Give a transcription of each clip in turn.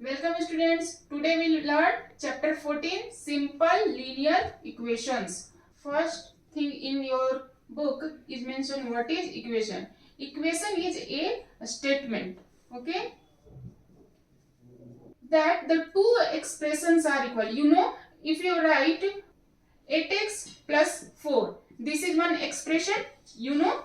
Welcome students. Today we will learn chapter 14 simple linear equations. First thing in your book is mentioned what is equation. Equation is a statement, okay, that the two expressions are equal. You know, if you write 8x plus 4, this is one expression, you know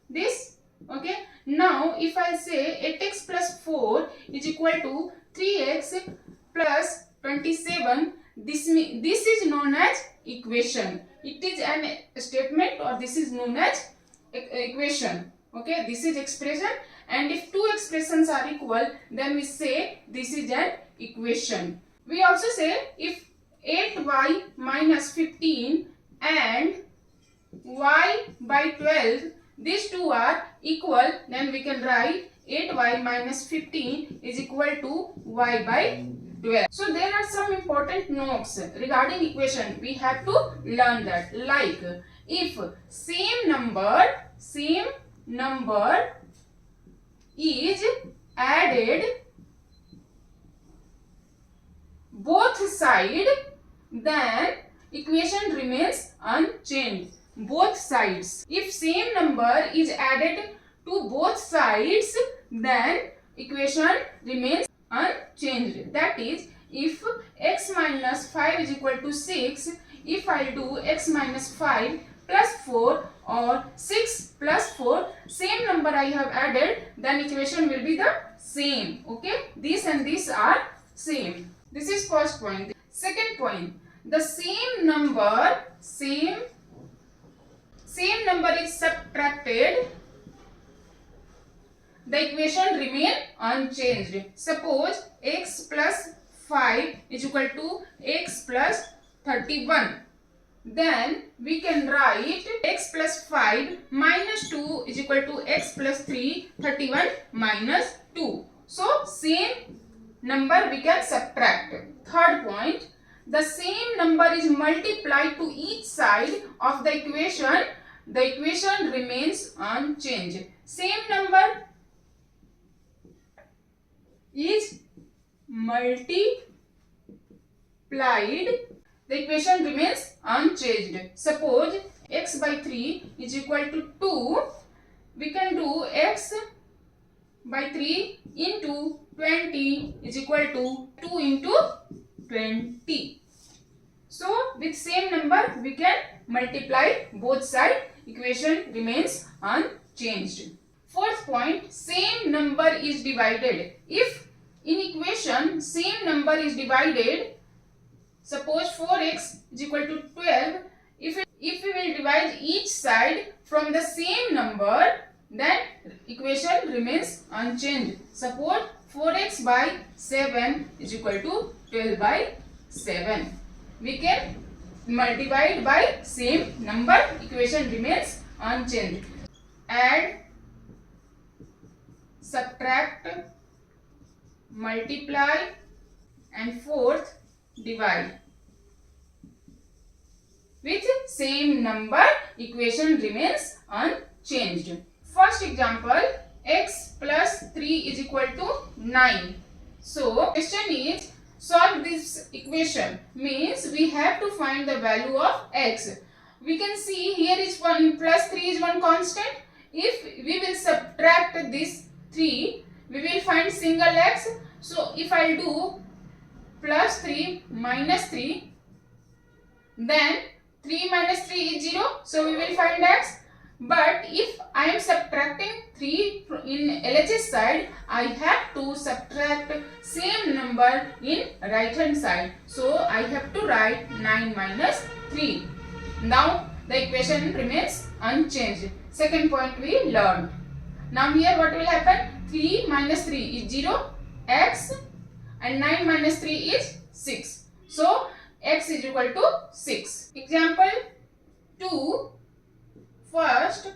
this, okay. Now if I say 8x plus 4 is equal to 3x plus 27, this is known as equation. It is an statement, or this is known as equation, okay. This is expression, and if two expressions are equal, then we say this is an equation. We also say if 8y minus 15 and y by 12, these two are equal, then we can write 8y minus 15 is equal to y by 12. So there are some important notes regarding equation. We have to learn that. Like if same number is added both sides, then equation remains unchanged. Both sides. If same number is added to both sides, then equation remains unchanged. That is, if x minus 5 is equal to 6, if I do x minus 5 plus 4 or 6 plus 4, same number I have added, then equation will be the same, okay. These and these are same. This is first point. Second point, the same number is subtracted, the equation remain unchanged. Suppose x plus 5 is equal to x plus 31. Then we can write x plus 5 minus 2 is equal to x plus 3, 31 minus 2. So same number we can subtract. Third point, the same number is multiplied to each side of the equation remains unchanged. Same number is multiplied, the equation remains unchanged. Suppose x by 3 is equal to 2, we can do x by 3 into 20 is equal to 2 into 20. So with same number we can multiply both sides, equation remains unchanged. Fourth point, same number is divided. If in equation same number is divided, suppose 4x is equal to 12, if we will divide each side from the same number, then equation remains unchanged. Suppose 4x by 7 is equal to 12 by 7. We can divide by same number, equation remains unchanged. Add, subtract, multiply, and fourth, divide. With same number, equation remains unchanged. First example, x plus 3 is equal to 9. So question is, solve this equation, means we have to find the value of x. We can see here is 1 plus 3 is one constant. If we will subtract this 3, we will find single x. So if I do plus 3 minus 3, then 3 minus 3 is 0, so we will find x. But if I am subtracting 3 in LHS side, I have to subtract same number in right hand side. So I have to write 9 minus 3. Now the equation remains unchanged. Second point we learned. Now here what will happen? 3 minus 3 is 0, x, and 9 minus 3 is 6. So x is equal to 6. Example 2. First,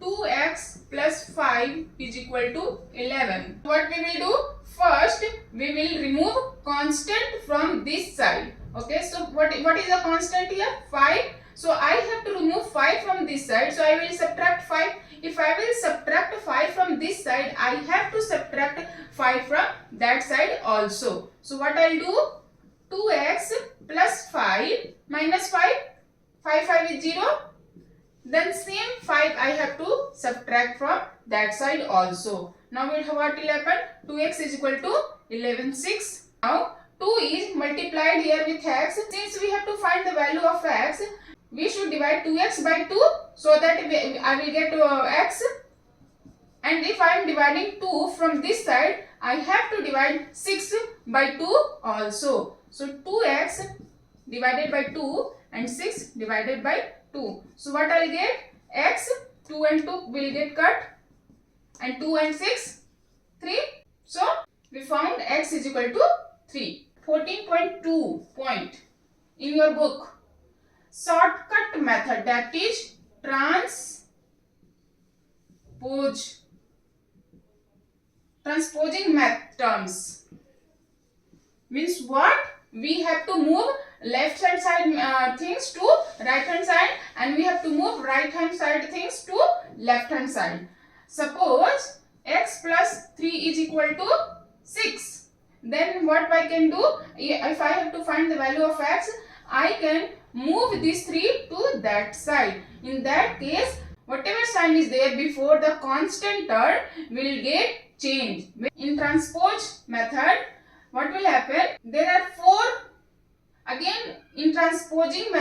2x plus 5 is equal to 11. What we will do? First, we will remove constant from this side. Okay, so what is the constant here? 5. So I have to remove 5 from this side. So I will subtract 5. if I will subtract 5 from this side, I have to subtract 5 from that side also. So what I'll do? 2x plus 5 minus 5. 5 is 0. Then same 5 I have to subtract from that side also. Now what will happen? 2x is equal to 11 6. Now 2 is multiplied here with x. Since we have to find the value of x, we should divide 2x by 2 so that I will get x. And if I am dividing 2 from this side, I have to divide 6 by 2 also. So 2x divided by 2 and 6 divided by 2. So what I will get? X, 2 and 2 will get cut, and 2 and 6, 3. So we found x is equal to 3. 14.2 point in your book. Shortcut method, that is transposing terms. Means what? We have to move left hand side things to right hand side, and we have to move right hand side things to left hand side. Suppose x plus 3 is equal to 6. Then what I can do? If I have to find the value of x, I can move this 3 to that side. In that case, whatever sign is there before the constant term will get changed. In transpose method, what will happen? There are 4. Again, in transposing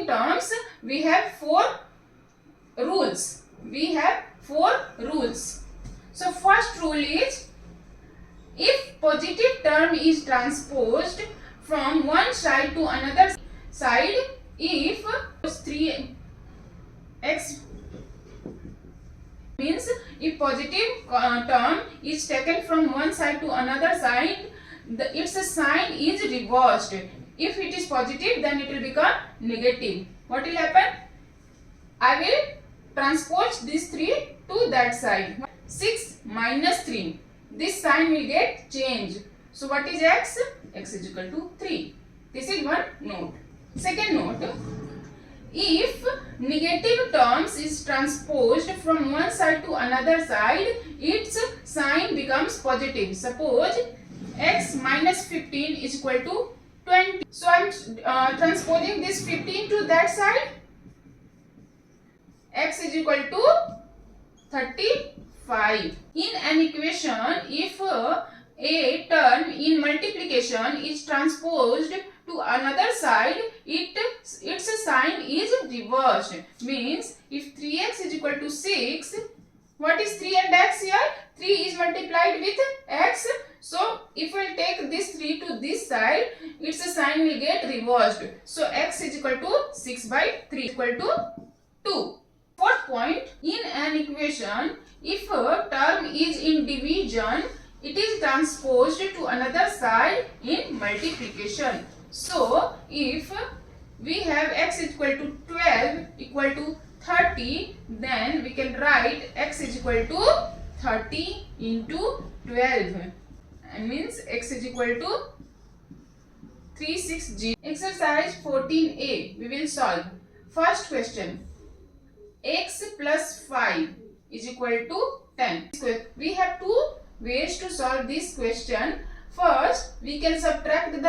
terms, we have 4 rules. So first rule is, if positive term is transposed from one side to another side, if 3x means if positive term is taken from one side to another side, its sign is reversed. If it is positive, then it will become negative. What will happen? I will transpose this 3 to that side. 6 minus 3. This sign will get changed. So what is x? X is equal to 3. This is one note. Second note. If negative terms is transposed from one side to another side, its sign becomes positive. Suppose x minus 15 is equal to 20. So I am transposing this 15 to that side. X is equal to 35. In an equation, if a term in multiplication is transposed to another side, its sign is reversed. Means if 3x is equal to 6, what is 3 and x here? 3 is multiplied with x. So if we take this 3 to this side, its sign will get reversed. So x is equal to 6 by 3 equal to 2. Fourth point, in an equation, if a term is in division, it is transposed to another side in multiplication. So if we have x is equal to 12 equal to 30, then we can write x is equal to 30 into 12. That means x is equal to 360. Exercise 14a. We will solve. First question. X plus 5 is equal to 10. We have two ways to solve this question. First, we can subtract the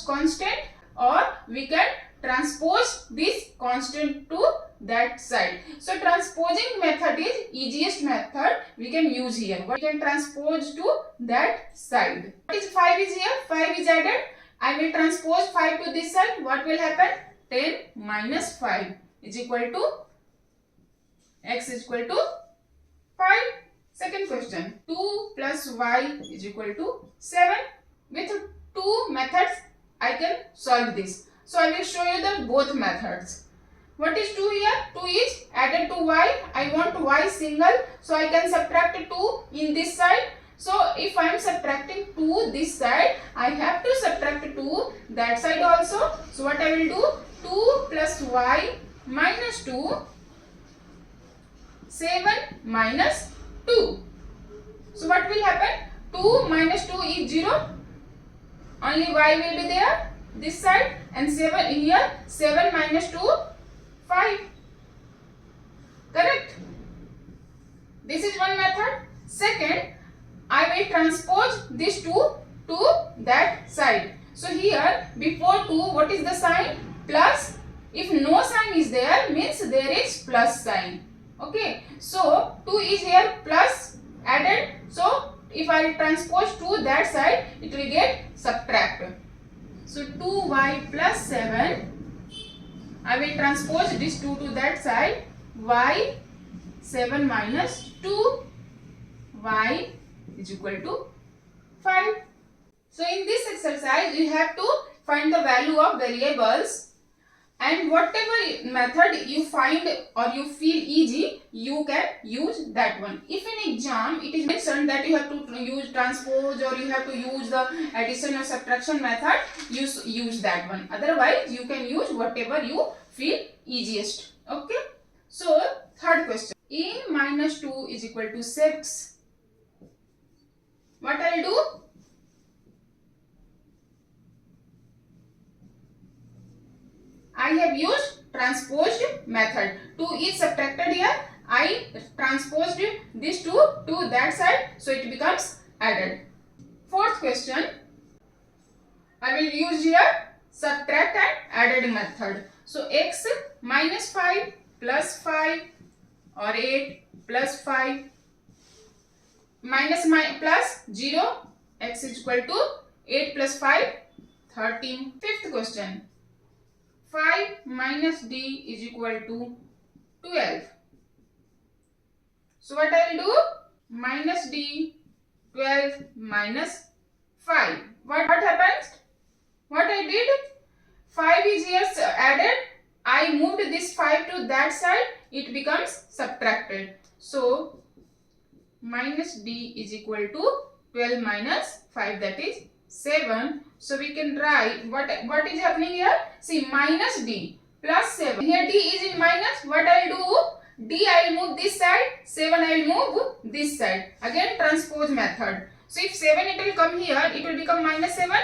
constant, or we can transpose this constant to that side. So transposing method is easiest method we can use here. We can transpose to that side. What is 5 is here? 5 is added. I will transpose 5 to this side. What will happen? 10 minus 5 is equal to x is equal to 5. Second question. 2 plus y is equal to 7. With two methods I can solve this. So I will show you the both methods. What is 2 here? 2 is added to y. I want y single. So I can subtract 2 in this side. So if I am subtracting 2 this side, I have to subtract 2 that side also. So what I will do? 2 plus y minus 2. 7 minus 2. So what will happen? 2 minus 2 is 0. Only y will be there this side, and 7 here. 7 minus 2, 5. Correct? Second, I will transpose this 2 to that side. So here before 2, what is the sign? Plus. If no sign is there, means there is plus sign. Okay. So 2 is here plus added. So if I transpose to that side, it will get subtracted. So 2y plus 7. I will transpose this 2 to that side. Y 7 minus 2. Y is equal to 5. So in this exercise, you have to find the value of variables, and whatever method you find or you feel easy, you can use that one. If in exam it is mentioned that you have to use transpose or you have to use the addition or subtraction method, use that one. Otherwise, you can use whatever you feel easiest. Okay. So third question. A minus 2 is equal to 6. What I will do? I have used transposed method. 2 is subtracted here. I transposed this 2 to that side, so it becomes added. Fourth question. I will use here subtract and added method. So x minus 5 plus 5 or 8 plus 5 minus plus 0, x is equal to 8 plus 5, 13. Fifth question. 5 minus d is equal to 12. So what I will do? Minus d, 12 minus 5. What happens? What I did? 5 is here added. I moved this 5 to that side. It becomes subtracted. So minus d is equal to 12 minus 5, that is 7. So we can write what is happening here. See, minus d plus 7. Here d is in minus. What I will do? D I will move this side. 7 I will move this side. Again transpose method. So if 7 it will come here, it will become minus 7.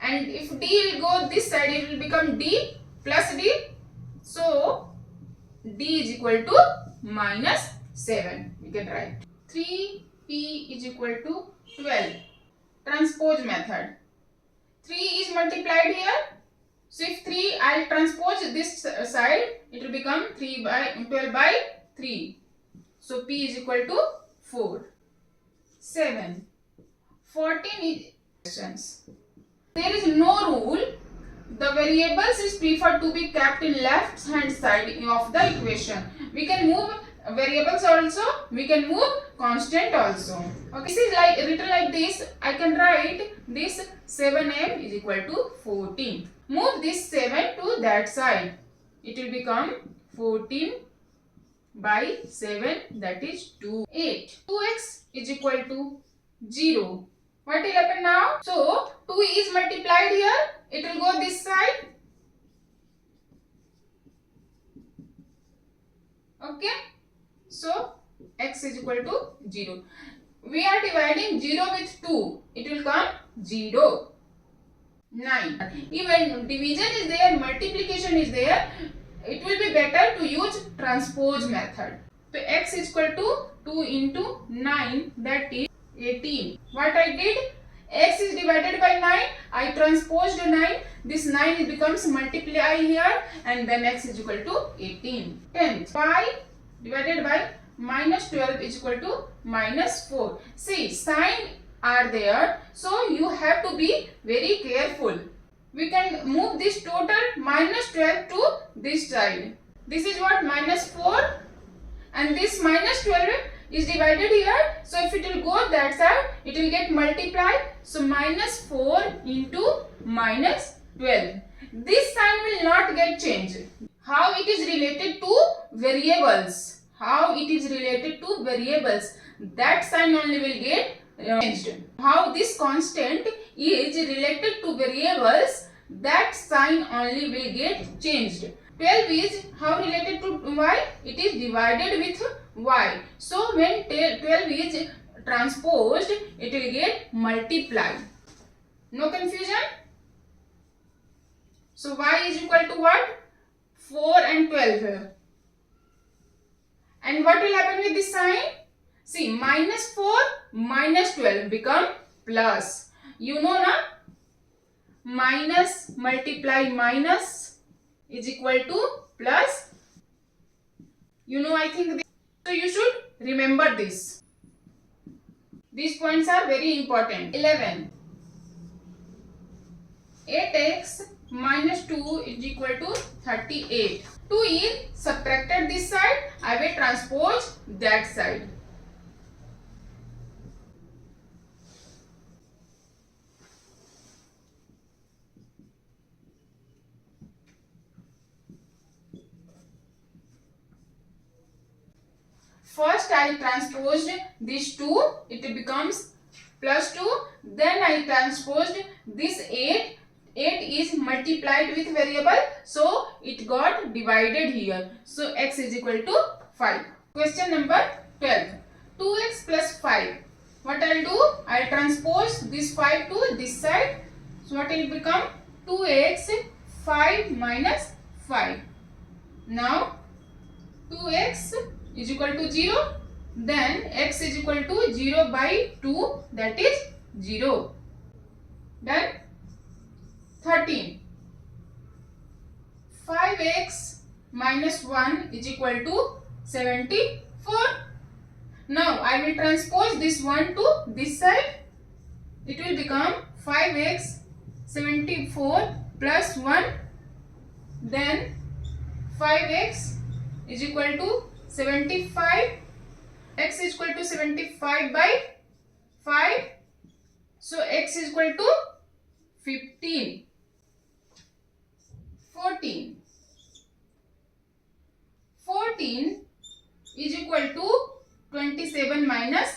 And if d will go this side, it will become d plus d. So d is equal to minus 7. We can write 3p is equal to 12. Transpose method. 3 is multiplied here. So if 3 I will transpose this side, it will become 12 by 3. So p is equal to 4. 7. 14 is questions. There is no rule. The variables is preferred to be kept in left hand side of the equation. We can move variables also, we can move constant also. Okay, this is like written like this. I can write this 7m is equal to 14. Move this 7 to that side. It will become 14 by 7, that is 2. 8. 2x is equal to 0. What will happen now? So 2 is multiplied here. It will go this side. Okay. So x is equal to 0. We are dividing 0 with 2. It will come 0. 9. Even division is there, multiplication is there, it will be better to use transpose method. So x is equal to 2 into 9, that is 18. What I did? X is divided by 9. I transposed 9. This 9 becomes multiply here, and then x is equal to 18. 10. 5 divided by minus 12 is equal to minus 4. See, sign are there, so you have to be very careful. We can move this total minus 12 to this side. This is what? Minus 4, and this minus 12 is divided here. So if it will go that side, it will get multiplied. So minus 4 into minus 12. This sign will not get changed. How it is related to variables? How it is related to variables? That sign only will get changed. How this constant is related to variables? That sign only will get changed. 12 is how related to y? It is divided with y. So when 12 is transposed, it will get multiplied. No confusion? So y is equal to what? 4 and 12 here. And what will happen with this sign? See, minus 4 minus 12 become plus. You know na? Minus multiply minus is equal to plus. You know, I think this. So you should remember this. These points are very important. 11. 8x minus 2 is equal to 38. 2 is subtracted this side. I will transpose that side. First I transposed this 2, it becomes plus 2. Then I transposed this 8. 8 is multiplied with variable, so it got divided here. So x is equal to 5. Question number 12. 2x plus 5. What I'll do? I'll transpose this 5 to this side. So what will become? 2x 5 minus 5. Now 2x is equal to 0. Then x is equal to 0 by 2, that is 0. Done. 13. 5x minus 1 is equal to 74. Now I will transpose this 1 to this side. It will become 5x 74 plus 1. Then 5x is equal to 75. X is equal to 75 by 5. So x is equal to 15. 14. 14 is equal to 27 minus